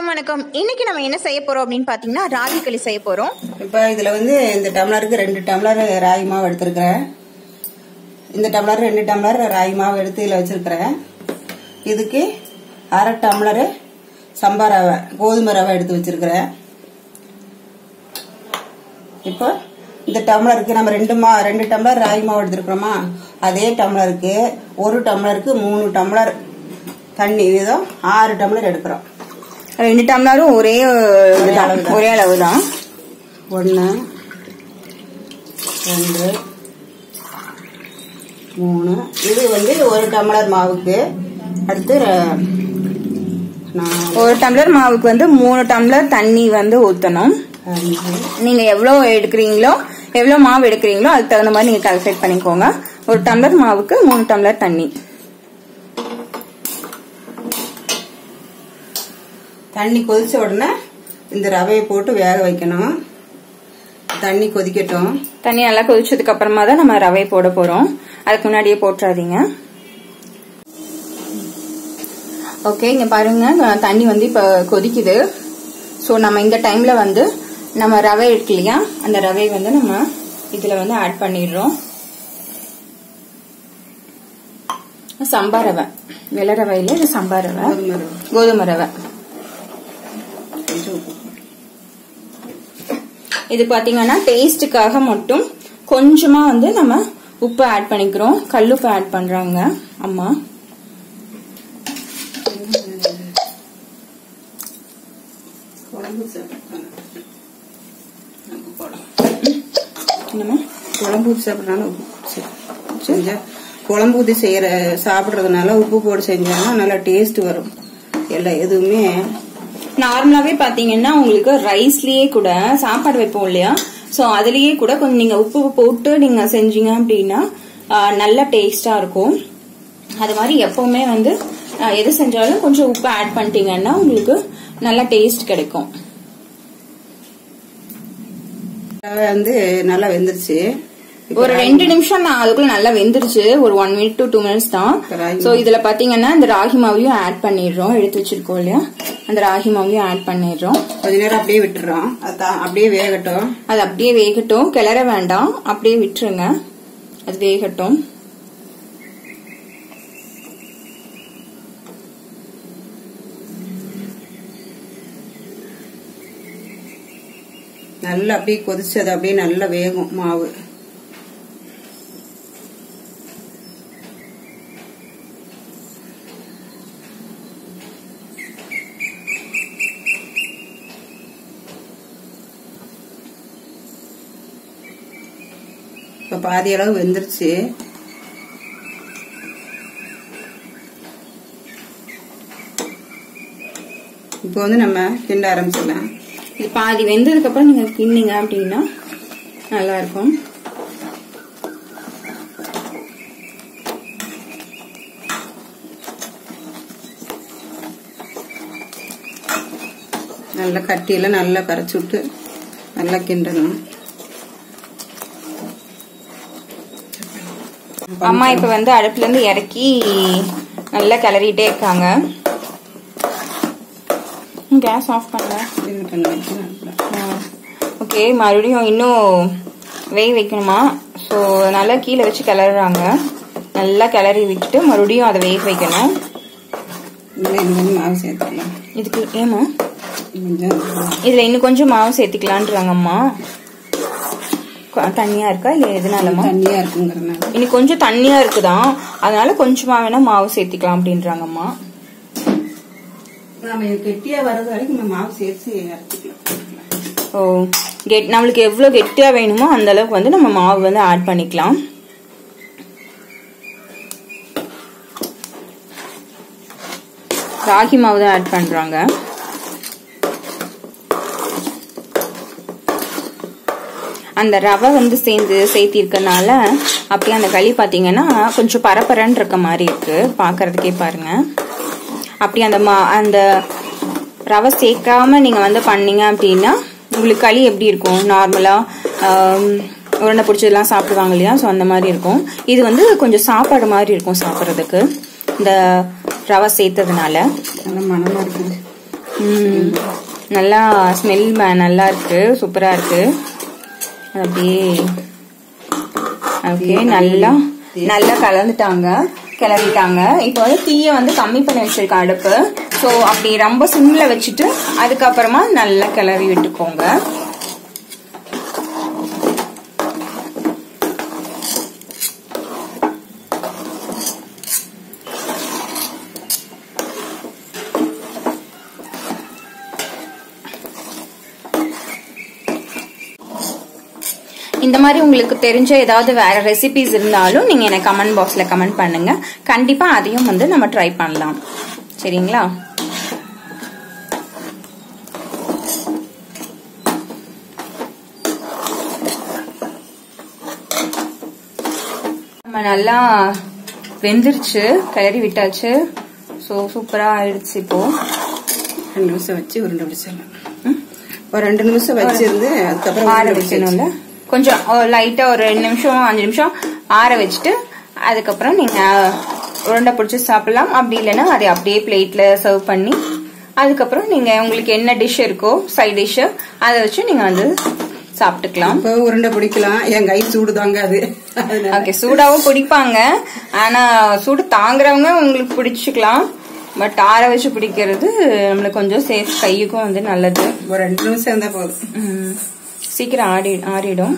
வணக்கம். இன்னைக்கு நம்ம என்ன செய்ய போறோம் அப்படின்னு பாத்தீங்கன்னா ராகி களி செய்ய போறோம். இப்போ இதுல வந்து இந்த டம்ளருக்கு 2 டம்ளர் ராகி மாவு எடுத்துருக்கிறேன். இந்த டம்ளர் 2 டம்ளர் ராகி மாவு எடுத்து இதில் வச்சிருக்கிறேன். இதுக்கு 1/2 டம்ளர் சம்பா ரவை கோதுமை ரவை எடுத்து வச்சிருக்கிறேன். இப்போ இந்த டம்ளருக்கு நம்ம 2 டம்ளர் ராகி மாவு எடுத்துருக்கிறோமா, அதே டம்ளருக்கு 1 டம்ளருக்கு 3 டம்ளர் தண்ணி வீதம் 6 டம்ளர் எடுக்கிறோம். 2 டம்ளரும் ஒரே அளவு தான். 1 2 3 இது வந்து 1 டம்ளர் மாவுக்கு. அடுத்து 1 டம்ளர் மாவுக்கு வந்து 3 டம்ளர் தண்ணி வந்து ஊற்றணும். நீங்க எவ்வளவு எடுக்கிறீங்களோ எவ்வளவு மாவு எடுக்கிறீங்களோ அதுக்கு தகுந்த மாதிரி நீங்க கால்குலேட் பண்ணிக்கோங்க. 1 டம்ளர் மாவுக்கு 3 டம்ளர் தண்ணி. தண்ணி கொதிச்ச உடனே இந்த ரவையை போட்டு வேக வைக்கணும். தண்ணி கொதிக்கட்டும். தண்ணி நல்லா கொதிச்சதுக்கு அப்புறமா தான் நம்ம ரவை போட போறோம். அதுக்கு முன்னாடியே போட்டுறாதீங்க. ஓகே, இங்க பாருங்க தண்ணி வந்து இப்ப கொதிக்குது. ஸோ நம்ம இந்த டைம்ல வந்து நம்ம ரவை இருக்கு இல்லையா, அந்த ரவையை வந்து நம்ம இதுல வந்து ஆட் பண்ணிடுறோம். சம்பா ரவை, வெள்ளை ரவையில இது சம்பா ரவை, கோதுமை ரவை. இது பாத்தீங்கன்னா டேஸ்டுக்காக மட்டும் கொஞ்சமா வந்து நம்ம உப்பு ஆட் பண்ணிக்கிறோம். கல்லுப்பு ஆட் பண்றாங்க அம்மா. குழம்பு சாப்பிட்றதுனால செஞ்சா குழம்பு ஊற்றி சாப்பிட்றதுனால உப்பு போட்டு செஞ்சோம்னா நல்லா டேஸ்ட் வரும். எல்லாம் எதுவுமே நார்மலாவே பாத்தீங்கன்னா உங்களுக்கு ரைஸ்லயே கூட சாப்பாடு வைப்போம் இல்லையா, சோ அதுலயே கூட கொஞ்சம் நீங்க உப்பு போட்டு நீங்க செஞ்சீங்க அப்படின்னா நல்ல டேஸ்டா இருக்கும். அது மாதிரி எப்பவுமே வந்து எது செஞ்சாலும் கொஞ்சம் உப்பு ஆட் பண்ணிட்டீங்கன்னா உங்களுக்கு நல்ல டேஸ்ட் கிடைக்கும். வந்து நல்லா வெந்துருச்சு. ஒரு 2 நிமிஷம் தான், அதுக்குள்ள நல்லா வெந்துருச்சு. ஒரு 1 minute to 2 minutes தான். சோ இதுல பாத்தீங்கன்னா இந்த ராகி மாவையும் ஆட் பண்ணிடுறோம். எடுத்து வச்சிருக்கோம் இல்லையா, அந்த ராகி மாவையும் ஆட் பண்ணிடுறோம். கொஞ்ச நேரம் அப்படியே விட்டுறோம். அப்படியே வேகட்டும். அது அப்படியே வேகட்டும், கிளற வேண்டாம், அப்படியே விட்டுருங்க, அது வேகட்டும். நல்லா அப்படியே கொதிச்சது அப்படியே நல்லா வேகும் மாவு. இப்ப பாதி அளவு வெந்துருச்சு. இப்போ வந்து நம்ம கிண்ட ஆரம்பிச்சிடலாம். இது பாதி வெந்ததுக்கு அப்புறம் நீங்க கிண்டிங்க அப்படின்னா நல்லா இருக்கும். நல்லா கட்டியெல்லாம் நல்லா கரைச்சி விட்டு நல்லா கிண்டணும். அம்மா இப்ப வந்து அடுப்புல இருந்து இறக்கி நல்லா கிளறிட்டே இருக்காங்க. கேஸ் ஆஃப் பண்ணல. ஓகே, மறுபடியும் இன்னும் வேக வைக்கணுமா, ஸோ நல்லா கீழே வச்சு கிளறாங்க. நல்லா கிளறி விட்டுட்டு மறுபடியும் அதை வேக வைக்கணும். மாவு சேர்த்துக்கலாம். இதுக்கு ஏமா இதுல இன்னும் கொஞ்சம் மாவு சேர்த்துக்கலான்றாங்க அம்மா. தண்ணியா இருக்கா இல்ல எதுனாலமா? தண்ணியா இருக்குங்கிறதுனால. இன்னும் கொஞ்சம் தண்ணியா இருக்குதான், அதனால கொஞ்சமா வேணா மாவு சேர்த்துக்கலாம் அப்படின்றாங்க அம்மா. கெட்டியா வர்றது வரைக்கும் நம்ம மாவு சேர்த்து அரைச்சிக்கலாம். ஓ, நம்மளுக்கு எவ்வளவு கெட்டியா வேணுமோ அந்த அளவுக்கு வந்து நம்ம மாவு வந்து ஆட் பண்ணிக்கலாம். ராகி மாவு தான் ஆட் பண்றாங்க. அந்த ரவை வந்து சேர்த்தி இருக்கனால அப்படியே அந்த களி பாத்தீங்கன்னா கொஞ்சம் பரபரன்னு இருக்க மாதிரி இருக்கு பாக்குறதுக்கே. பாருங்க, அப்படி அந்த ரவை சேர்க்காம நீங்க வந்து பண்ணீங்க அப்படின்னா உங்களுக்கு களி எப்படி இருக்கும், நார்மலா உருண்டை பிடிச்சதெல்லாம் சாப்பிடுவாங்க இல்லையா, ஸோ அந்த மாதிரி இருக்கும். இது வந்து கொஞ்சம் சாப்பாடு மாதிரி இருக்கும் சாப்பிட்றதுக்கு, இந்த ரவை சேர்த்ததுனால. மனமா இருக்குது. நல்லா ஸ்மெல் நல்லா இருக்கு, சூப்பரா இருக்கு. அப்படியே ஓகே, நல்லா கலந்துட்டாங்க, கிளறிட்டாங்க. இப்போ வந்து தீயை வந்து கம்மி பண்ணி வச்சிருக்கேன் அடுப்பு. ஸோ அப்படி ரொம்ப சிம்ல வச்சுட்டு அதுக்கப்புறமா நல்லா கிளறி விட்டுக்கோங்க. இந்த மாதிரி உங்களுக்கு தெரிஞ்ச ஏதாவது வேற ரெசிபிஸ் இருந்தாலும் நீங்க எனக்கு கமெண்ட் பாக்ஸ்ல கமெண்ட் பண்ணுங்க. கண்டிப்பா அதையும் வந்து நம்ம ட்ரை பண்ணலாம். சரிங்களா? நம்ம நல்லா வெந்துருச்சு, கிளறி விட்டாச்சு. ஸோ சூப்பரா ஆயிடுச்சு. இப்போ 2 நிமிஷம் வச்சு உருண்டை பிடிச்சிடலாம். ஒரு 2 நிமிஷம் வச்சிருந்து அதுக்கப்புறம் ஆற வச்சணும்ல. கொஞ்சம் லைட்டா ஒரு 2 நிமிஷம் 5 நிமிஷம் ஆற வச்சுட்டு அதுக்கப்புறம் நீங்க உருண்டை பிடிச்சி சாப்பிடலாம். அப்படி இல்லைன்னா அதை அப்படியே பிளேட்ல சர்வ் பண்ணி அதுக்கப்புறம் நீங்க உங்களுக்கு என்ன டிஷ் இருக்கோ சைட் டிஷ் அதை வச்சு நீங்க வந்து சாப்பிட்டுக்கலாம். உருண்டை பிடிக்கலாம். என் கை சூடு தாங்காது. ஓகே, சூடாவும் பிடிப்பாங்க. ஆனா சூடு தாங்குறவங்க உங்களுக்கு பிடிச்சிக்கலாம். பட் ஆற வச்சு பிடிக்கிறது நம்மளுக்கு கொஞ்சம் சேஃப், கையுக்கும் வந்து நல்லது. ஒரு 2 நிமிஷம் இருந்தா போதும், சீக்கிரம் ஆறிடும்.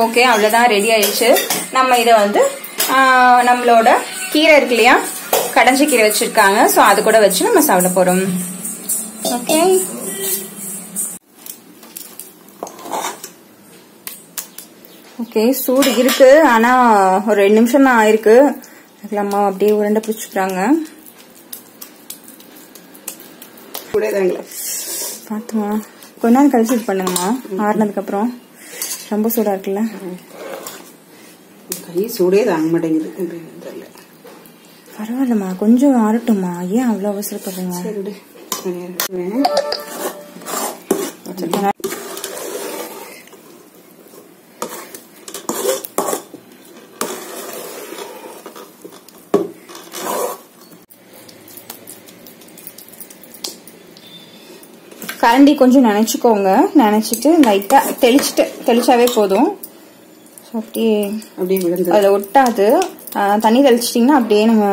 ஓகே, அவ்வளவுதான், ரெடி ஆயிடுச்சு. நம்ம இதை வந்து நம்மளோட கீரை இருக்கு இல்லையா, கடைஞ்ச கீரை வச்சிருக்காங்க. ஸோ அது கூட வச்சு நம்ம சாப்பிட போறோம். ஓகே, ஓகே, சூடு இருக்கு. ஆனா ஒரு 2 நிமிஷம் தான் ஆயிருக்கு. அம்மா அப்படியே உருண்டை பிடிச்சுக்கிறாங்க. பாத்துமா கொஞ்ச நாள் கழிச்சு இது பண்ணுங்கம்மா, ஆறுனதுக்கு அப்புறம். ரொம்ப சூடா இருக்குல்ல, கை சூடே தாங்க மாட்டேங்குது. பரவாயில்லம்மா, கொஞ்சம் ஆறட்டும்மா. ஏன் அவ்வளவு அவசரப்படுறீங்க? கரண்டி கொஞ்சம் நினைச்சுக்கோங்க. நினைச்சிட்டு லைட்டா தெளிச்சாவே போதும். அப்படியே அதுல ஒட்டாது. தண்ணி தெளிச்சிட்டீங்கன்னா அப்படியே நம்ம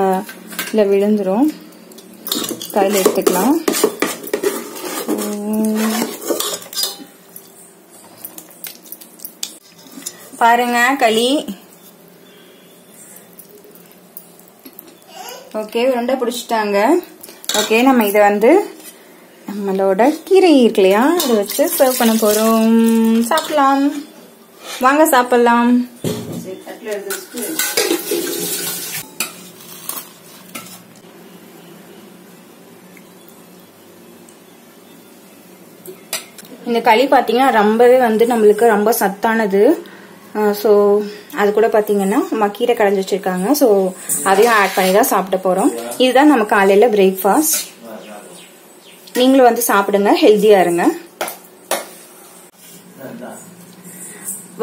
இதுல விழுந்துரும். கையில எடுத்துக்கலாம். பாருங்க களி. ஓகே, உருண்டை பிடிச்சிட்டாங்க. ஓகே, நம்ம இதை வந்து நம்மளோட கீரை இருக்கு இல்லையா, அதை வச்சு சர்வ் பண்ண போறோம். சாப்பிடலாம், வாங்க சாப்பிடலாம். இந்த களி பாத்தீங்கன்னா ரொம்பவே வந்து நம்மளுக்கு ரொம்ப சத்தானது. ஸோ அது கூட பாத்தீங்கன்னா நம்ம கீரை கடைஞ்சி வச்சிருக்காங்க. ஸோ அதையும் ஆட் பண்ணி தான் சாப்பிட போறோம். இதுதான் நம்ம காலையில பிரேக்ஃபாஸ்ட். நீங்களும் வந்து சாப்பிடுங்க, ஹெல்தியா இருங்க.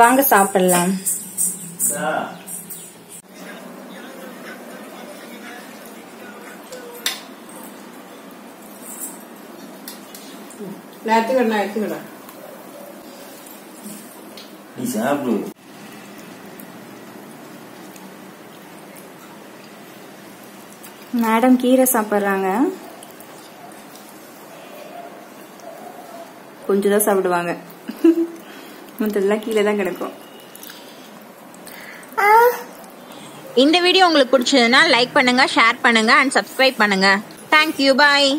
வாங்க சாப்பிடலாம். மேடம் கீரை சாப்பிடுறாங்க. கொஞ்சம் தான் சாப்பிடுவாங்க, மற்றதெல்லாம் கீழே தான் கிடக்கும். இந்த வீடியோ உங்களுக்கு பிடிச்சதுன்னா லைக் பண்ணுங்க, ஷேர் பண்ணுங்க அண்ட் சப்ஸ்கிரைப் பண்ணுங்க. தேங்க்யூ, பாய்.